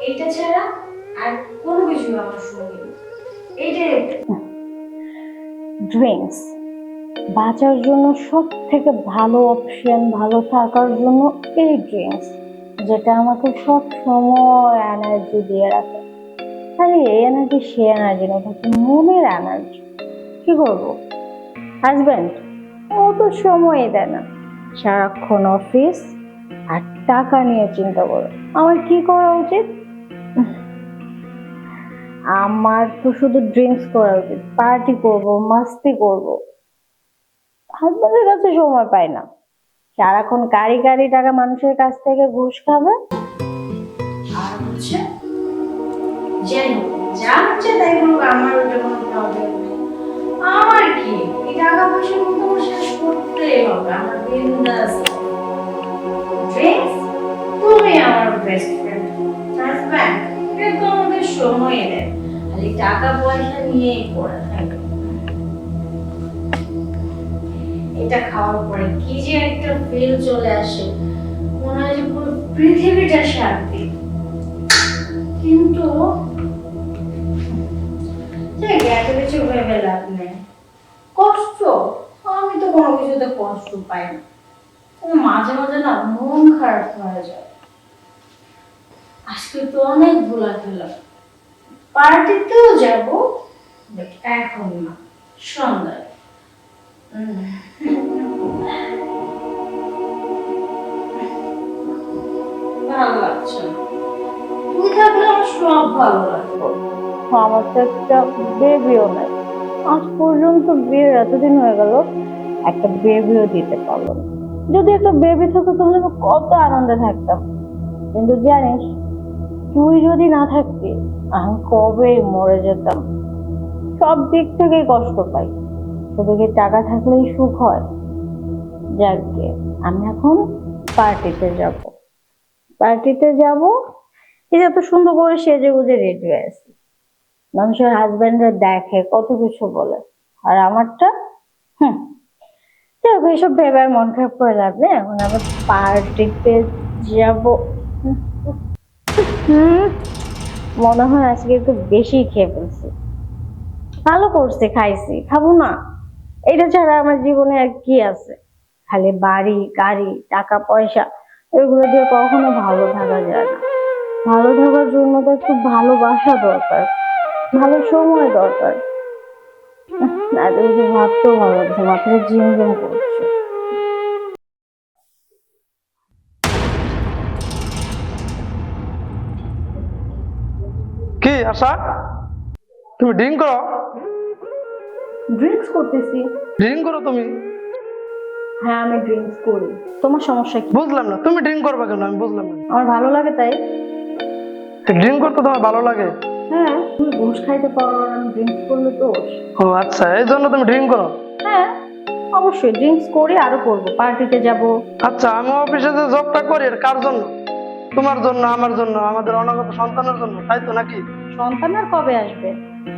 এইটা ছাড়া আর কোনো কিছু আমার সঙ্গে নেই। এইটাই ড্রিঙ্কস বাঁচার জন্য সব থেকে ভালো অপশন, ভালো থাকার জন্য এই ড্রিঙ্কস, যেটা আমাকে সব সময় এনার্জি দিয়ে রাখে। আরে এই এনার্জি সে এনার্জি না, এটা হচ্ছে মনের এনার্জি। কি করবো, হাজবেন্ড ও তো সময়ই দেয় না, সারাক্ষণ অফিস আর টাকা নিয়ে চিন্তা করো। আমার কি করা উচিত? আমার তো শুধু ড্রিঙ্কস করা উচিত, পার্টি করব, মাস্তি করব। হাজবেন্ডের কাছে সময় পাই না, সারাক্ষণ কারি কারি টাকা মানুষের কাছ থেকে ঘুষ খাবে। আর হচ্ছে যাই হোক, যা হচ্ছে তাই হোক, আমার ওটা কোনো প্রবলেম নেই। আমার কি এই টাকা পয়সা কিন্তু আমার শেষ করতেই হবে, আমার বিন্দাস। ড্রিঙ্কস, তুমি আমার বেস্ট ফ্রেন্ড। হাজব্যান্ড কিন্তু আমাদের সময় দেয়, খালি টাকা পয়সা নিয়েই পড়ে থাকে। এটা খাওয়ার পরে কি যে একটা ফিল চলে আসে, মনে হয় যে পুরো পৃথিবীটা শান্তি। কিন্তু এত কিছু ভেবে লাভ নেই। কষ্ট, আমি তো কোনো কিছুতে কষ্ট পাই না। মাঝে মাঝে না মন খারাপ হয়ে যায়। আজকে তো অনেক ভুলা খেলাম, পার্টিতেও যাব, বাট এখন না, সন্ধ্যায়। ভালো লাগছে না, তুই থাকলে আমার সব ভালো লাগবে। আমার তো একটা বেবিও নাই, আজ পর্যন্ত বিয়ের এতদিন হয়ে গেল, একটা বেবিও দিতে পারলো না। যদি একটা বেবি থাকতো তাহলে আমি কত আনন্দে থাকতাম। কিন্তু জানিস, তুই যদি না থাকতি আমি কবেই মরে যেতাম। সব দিক থেকেই কষ্ট পাই, শুধু কি টাকা থাকলেই সুখ হয়? যাকে আমি এখন পার্টিতে যাব, পার্টিতে যাব। এই যে এত সুন্দর করে সেজে গুজে রেডি হয়ে আছি, মানুষের হাজবেন্ডরা দেখে কত কিছু বলে, আর আমারটা হুম। দেখো এইসব ভেবে আর মন খারাপ করে লাভ নেই, এখন আবার পার্টিতে যাব। হুম, মনে হয় আজকে একটু বেশি খেয়ে ফেলছি। ভালো করছে, খাইছি, খাবো না? এটা ছাড়া আমার জীবনে আর কি আছে? খালি বাড়ি গাড়ি টাকা পয়সা, এগুলো দিয়ে কখনো ভালো থাকা যায় না। ভালো থাকার জন্য তো একটু ভালোবাসা দরকার, ভালো সময় দরকার। না তো কিছু ভাবতেও ভালো লাগছে, মাথাটা ঝিমঝিম করছে। কি আশা, তুমি ড্রিঙ্ক করো? ড্রিঙ্কস করতেছি। ড্রিঙ্ক করো তুমি? হ্যাঁ আমি ড্রিঙ্কস করি, তোমার সমস্যা কি? বুঝলাম না, তুমি ড্রিঙ্ক করবে কেন? আমি বুঝলাম না। আমার ভালো লাগে তাই। ড্রিঙ্ক করতে তোমার ভালো লাগে? হ্যাঁ, তুমি ঘুষ খাইতে পারো আর আমি ড্রিঙ্কস করলে দোষ? ও আচ্ছা, এই জন্য তুমি ড্রিঙ্ক করো? হ্যাঁ অবশ্যই ড্রিঙ্কস করি, আরো করবো, পার্টিতে যাব। আচ্ছা, আমি অফিসে যে জবটা করি এর কার জন্য? তোমার জন্য, আমার জন্য, আমাদের অনাগত সন্তানের জন্য, তাই তো নাকি? সন্তান আর কবে আসবে?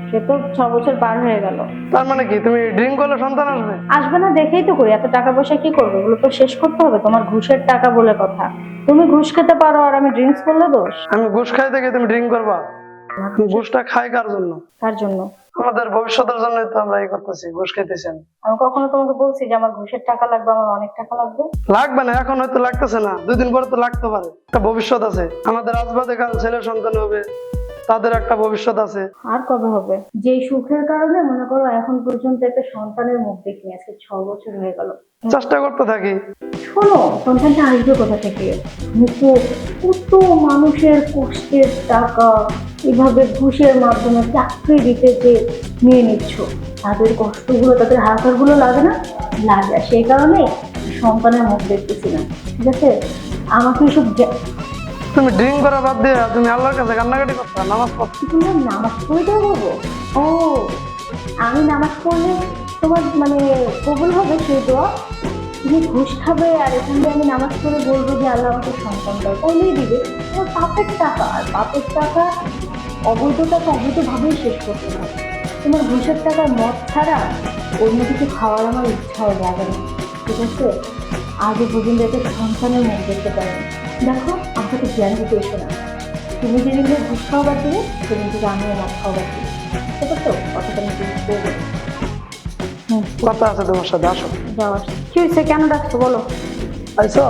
সে তো 6 বছর পার হয়ে গেল। তার মানে কি তুমি ড্রিঙ্ক করলে সন্তান আসবে? আসবে না দেখেই তো করি, এত টাকা পয়সা কি করবে? এগুলো তো শেষ করতে হবে, তোমার ঘুষের টাকা বলে কথা। তুমি ঘুষ খেতে পারো আর আমি ড্রিঙ্কস করলে দোষ? আমি ঘুষ খাইতে গিয়ে তুমি ড্রিঙ্ক করবা? ঘুষটা খাই কার জন্য? কার জন্য? আমাদের ভবিষ্যতের জন্যই তো আমরা এই করতেছি, ঘুষ খাইতেছি। আমি কখনো তোমাকে বলছি যে আমার ঘুষের টাকা লাগবে, আমার অনেক টাকা লাগবে? লাগবে না, এখন হয়তো লাগতেছে না, 2 দিন পরে তো লাগতে পারে। একটা ভবিষ্যৎ আছে আমাদের, আজ বাদে কাল ছেলে সন্তান হবে, তাদের একটা ভবিষ্যৎ আছে। আর কবে হবে? যে সুখের কারণে মনে করো এখন পর্যন্ত একটা সন্তানের মুখ দেখিনি, আজকে 6 বছর হয়ে গেল। চেষ্টা করতে থাকি। শোনো, সন্তানটা আসবে কোথা থেকে? মুখে কত মানুষের কষ্টের টাকা এভাবে ঘুষের মাধ্যমে চাকরি দিতে যে নিয়ে নিচ্ছ, তাদের কষ্টগুলো, তাদের হাহাকারগুলো লাগে না? লাগে, আর সেই কারণে সন্তানের মুখ দেখতেছি না। ঠিক আছে, আমাকে এসব তুমি ড্রিঙ্ক করা বাদ দিয়ে তুমি আল্লাহর কাছে কান্নাকাটি করতে, নামাজ পড়তে। তুমি নামাজ পড়তে বলবো? ও, আমি নামাজ পড়লে তোমার মানে কবুল হবে সেই দোয়া? তুমি ঘুষ খাবে আর এখান থেকে আমি নামাজ পড়ে বলবো যে আল্লাহ আমাকে সন্তান দাও, তাহলেই দিবে? তোমার পাপের টাকা, আর পাপের টাকা, অবৈধ টাকা অবৈধভাবেই শেষ করতে হবে। তোমার ঘুষের টাকার মদ ছাড়া অন্য কিছু খাওয়ার আমার ইচ্ছাও যাবে না। ঠিক আছে, আজও পর্যন্ত একটা সন্তানের মুখ দেখতে পারেন। দেখো, আপনাকে জ্ঞান দিতে এসো না, তুমি যেদিকে ঘুষ খাওয়াবার দিবে সেদিন থেকে আমিও মদ খাওয়াবার দিবে, ঠিক আছে? কথাটা আমি জিজ্ঞেস করবো। কথা আছে তোমার সাথে, আসো। যাওয়ার কি হয়েছে, কেন ডাকছো বলো? আইসো,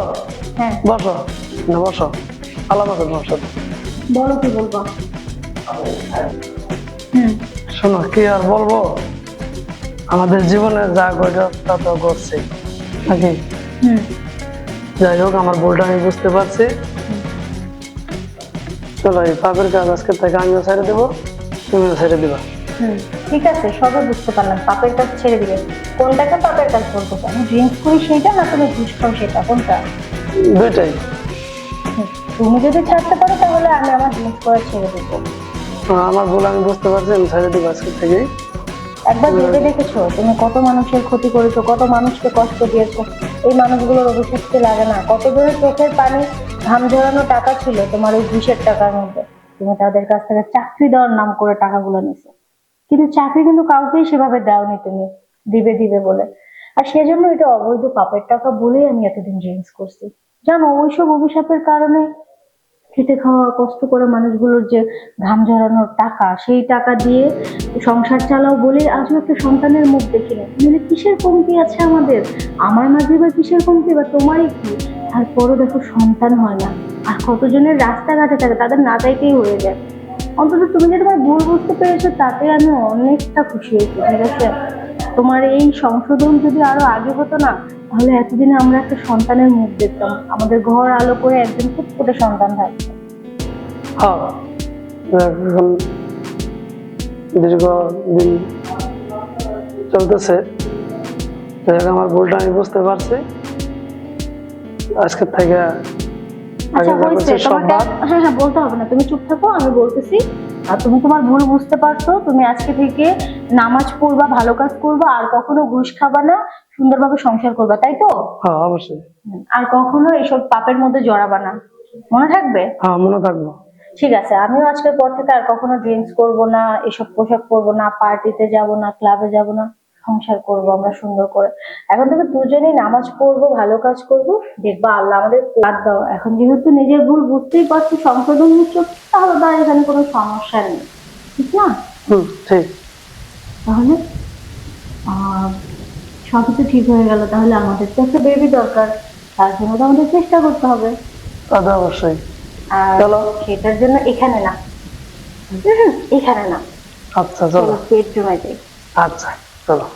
হ্যাঁ বসো। না বসো, আলাপ আছে তোমার সাথে। বলো, কি বলবো? হুম। শোনো, কি আর বলবো, আমাদের জীবনে যা ঘটে তা তো ঘটছে নাকি। হুম। যাই হোক, আমার ভুলটা আমি বুঝতে পারছি। চলো, এই পাপের কাজ আজকে থেকে আমিও ছেড়ে দেবো, তুমিও ছেড়ে দিবা। হুম, ঠিক আছে, সবই বুঝতে পারলাম। পাপের কাজ ছেড়ে দিবে, কোনটাকে পাপের কাজ বলতে চাও? আমি ড্রিঙ্কস করি সেটা, না তুমি ঘুষ খাও সেটা, কোনটা? দুইটাই। হুম, তুমি যদি ছাড়তে পারো তাহলে আমি আমার ড্রিঙ্কস করা ছেড়ে দেবো। আমার ভুল আমি বুঝতে পারছি, আমি ছেড়ে দেবো আজকে থেকেই। একবার ভেবে দেখেছো তুমি কত মানুষের ক্ষতি করেছো, কত মানুষকে কষ্ট দিয়েছো? এই মানুষগুলোর অভিশাপ কি লাগে না? কত ধরে চোখের পানি, ঘাম ঝরানো টাকা ছিল তোমার ওই ঘুষের টাকার মধ্যে। তুমি তাদের কাছ থেকে চাকরি দেওয়ার নাম করে টাকাগুলো নিছো, কিন্তু চাকরি কিন্তু কাউকেই সেভাবে দাওনি তুমি, দিবে দিবে বলে। আর সেজন্য এটা অবৈধ পাপের টাকা বলেই আমি এতদিন ড্রিঙ্কস করছি। জানো, ওইসব অভিশাপের কারণে খেটে খাওয়া কষ্ট করে মানুষগুলোর যে ঘাম ঝরানোর টাকা, সেই টাকা দিয়ে সংসার চালাও বলে আজও একটা সন্তানের মুখ দেখিনি। মানে কিসের কমতি আছে আমাদের? আমার মাঝে বা কিসের কমতি, বা তোমারই কি? তারপরও দেখো সন্তান হয় না, আর কতজনের রাস্তাঘাটে থাকে, তাদের না চাইতেই হয়ে যায়। অন্তত তুমি যে তোমার ভুল বুঝতে পেরেছো তাতে আমি অনেকটা খুশি হয়েছি, ঠিক আছে? তোমার এই সংশোধন যদি আরো আগে হতো না, তাহলে এতদিনে আমরা একটা সন্তানের মুখ দেখতাম, আমাদের ঘর আলো করে একজন ফুটফুটে সন্তান থাকতো। হ্যাঁ, এখন দীর্ঘ দিন চলতেছে, যাই হোক, আমার ভুলটা আমি বুঝতে পারছি। আজকের থেকে আগে আচ্ছা যা হয়েছে, করছি সব তোমাকে বাদ। হ্যাঁ হ্যাঁ বলতে হবে না, তুমি চুপ থাকো, আমি বলতেছি। আর তুমি তোমার ভুল বুঝতে পারছো, তুমি আজকে থেকে নামাজ পড়বা, ভালো কাজ করবা, আর কখনো ঘুষ খাবা না, সুন্দরভাবে সংসার করবা, তাই তো? হ্যাঁ অবশ্যই। আর কখনো এইসব পাপের মধ্যে জড়াবা না, মনে থাকবে? হ্যাঁ, মনে থাকবো। ঠিক আছে, আমিও আজকের পর থেকে আর কখনো ড্রিঙ্কস করব না, এসব পোশাক পরবো না, পার্টিতে যাব না, ক্লাবে যাব না, সংসার করব আমরা সুন্দর করে। এখন থেকে দুজনেই নামাজ পড়বো, ভালো কাজ করব, দেখবা আল্লাহ আমাদের বাদ দাও। এখন যেহেতু নিজের ভুল বুঝতেই পারছি, সংশোধন হচ্ছে, তাহলে তো আর এখানে কোনো সমস্যা নেই, ঠিক না? ঠিক। তাহলে আহ সবই তো ঠিক হয়ে গেল, তাহলে আমাদের তো একটা বেবি দরকার, তার জন্য তো আমাদের চেষ্টা করতে হবে। তা তো অবশ্যই। আর চলো। সেটার জন্য এখানে না, এখানে না, আচ্ছা চলো। বেডরুমে যাই। আচ্ছা চলো।